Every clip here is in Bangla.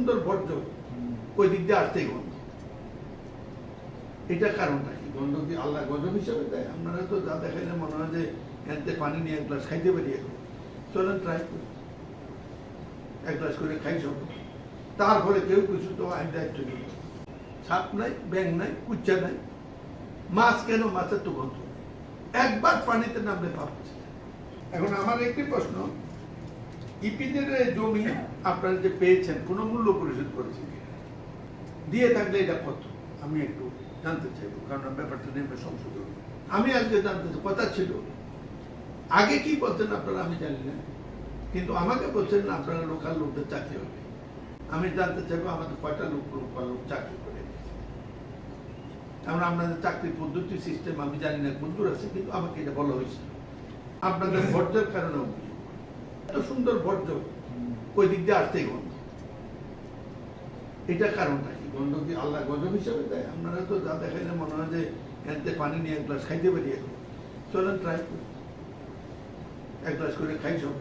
সুন্দর বর্জ্য ওই দিক দিয়ে আসতেই গন্ধ। এটা কারণটা কি? গন্ধ কি আল্লাহ গজব হিসাবে দেয়? আপনারা তো যা দেখাইলে মনে হয় যে এতে পানি নিয়ে এক গ্লাস খাইতে পারি। এখন চলেন ট্রাই করি, এক গ্লাস করে খাই সব। তারপরে কেউ কিছু তো আইন দায়িত্ব নিল, সাপ নাই, ব্যাং নাই, কুচ্চা নাই, মাছ কেন? মাছের তো গন্ধ একবার পানিতে নামলে পাচ্ছে। এখন আমার একটি প্রশ্ন, ইপিজের জমি আপনারা যে পেয়েছেন কোনো মূল্য পরিশোধ করেছেন দিয়ে থাকলে এটা কত? আমি একটু জানতে চাইবো, কারণ ব্যাপারটা নিয়ে সংশোধন আমি আজকে জানতে চাই। কথা ছিল আগে কি বলছেন আপনারা আমি জানি না, কিন্তু আমাকে বলছেন না আপনারা লোকাল লোকদের চাকরি হবে। আমি জানতে চাইবো আমাদের কয়টা লোকাল লোক চাকরি করে। কারণ আপনাদের চাকরির পদ্ধতি সিস্টেম আমি জানি না বন্ধুর আছে, কিন্তু আমাকে এটা বলা হয়েছিল আপনাদের বর্জ্যের কারণে। এত সুন্দর বর্জ্য ওই দিক দিয়ে আসতেই গন্ধ। এটা কারণটা কি? গন্ধ কি আল্লাহ গজব হিসাবে দেয়? আপনারা তো যা দেখাইলে মনে হয় যে এতে পানি নিয়ে এক গ্লাস খাইতে পারি। এখন চলেন ট্রাই করি, এক গ্লাস করে খাই সব।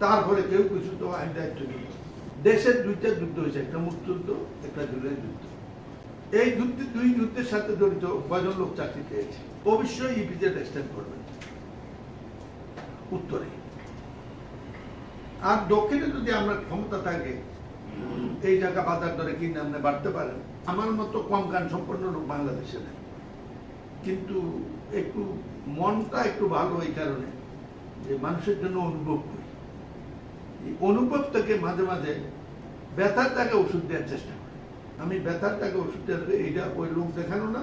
তারপরে কেউ কিছু তো আইন দায়িত্ব নিল। দেশের দুইটা যুদ্ধ হয়েছে, একটা মুক্তিযুদ্ধ, একটা জুলাই যুদ্ধ। এই দুই যুদ্ধের সাথে জড়িত কয়জন লোক চাকরি পেয়েছে? অবশ্যই ইপিজেড এক্সটেন্ড করবেন উত্তরে। আর দক্ষিণে যদি আমরা ক্ষমতা থাকে এই জায়গা বাজার দরে কিনে আপনি বাড়তে পারেন। আমার মতো কম জ্ঞান সম্পন্ন লোক বাংলাদেশে নেই, কিন্তু একটু মনটা একটু ভালো এই কারণে যে মানুষের জন্য অনুভব করি। এই অনুভব থেকে মাঝে মাঝে ব্যথার টাকা ওষুধ দেওয়ার চেষ্টা করি। আমি ব্যথার টাকা ওষুধ দেওয়ার, এইটা ওই লোক দেখানো না,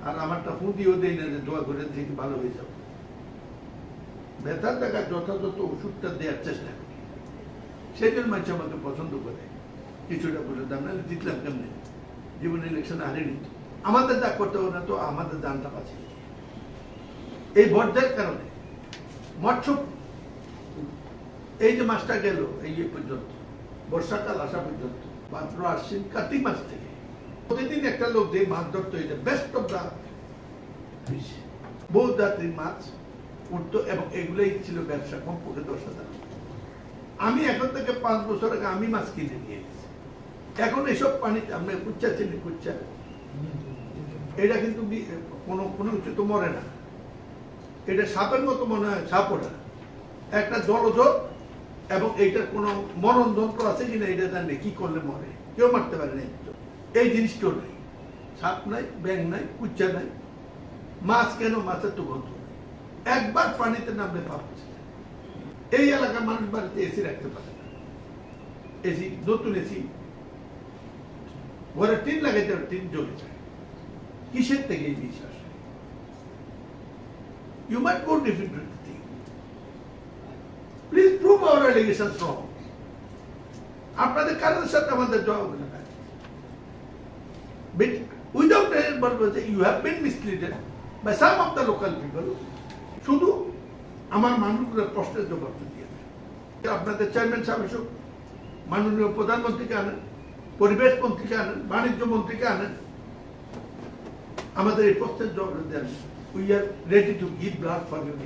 আর আমারটা হুঁদিও দেই না যে দোয়া করে থেকে ভালো হয়ে যাবে। ব্যথার টাকা যথাযথ ওষুধটা দেওয়ার চেষ্টা করি, সেই জন্য মানুষ আমাকে পছন্দ করে। কিছুটা বলে দাম না জিতলাম কেমনে, জীবনে ইলেকশনে হারিয়ে নিত। আমাদের যা করতে হবে না তো আমাদের দানটা পাচ্ছি এই বর্জ্যের কারণে। মৎস্য এই যে মাছটা গেল এই পর্যন্ত, বর্ষাকাল আসা পর্যন্ত, ভাদ্র আশ্বিন কার্তিক মাস থেকে প্রতিদিন একটা লোক যে মাছ ধরতো, এটা বেস্ট অফ দা ফিশ, বহু জাতির মাছ উঠতো, এবং এগুলোই ছিল ব্যবসা, কমপক্ষে 10,000। আমি এখন থেকে 5 বছর আগে আমি মাছ কিনে নিয়ে গেছি। এখন এসব পানিতে আমরা কুচ্চা চিনি, কুচ্চা এটা কিন্তু কোনো কিছু তো মরে না। এটা সাপের মতো মনে হয়, সাপও না, একটা জলজ, এবং এইটার কোনো মরণ যন্ত্র আছে কিনা এটা জানলে কি করলে মরে, কেউ মারতে পারে না। এই জিনিসটাও নাই, সাপ নাই, ব্যাং নাই, কুচ্চা নাই, মাছ কেন? মাছের তো গন্ধ নাই একবার পানিতে নামলে পাচ্ছে। এই এলাকার মানুষ বাড়িতে এসি রাখতে পারে না। এসি, নতুন এসি ঘরে টিন লাগাইতে, টিন জ্বলে যায়। কিসের থেকে এই জিনিস আসে? You might go different with the thing. Please prove our allegations wrong. আপনাদের কারোর সাথে আমাদের জবাব না। But without any purpose, you have been misled by some of the local people. শুধু আমার মানুষগুলোর প্রশ্নের জবাব দিয়ে আপনাদের চেয়ারম্যান সাহেব এসব, মাননীয় প্রধানমন্ত্রীকে আনেন, পরিবেশ মন্ত্রীকে আনেন, বাণিজ্য মন্ত্রীকে আনেন, আমাদের এই প্রশ্নের জবাব দেন। We are ready to give blood for your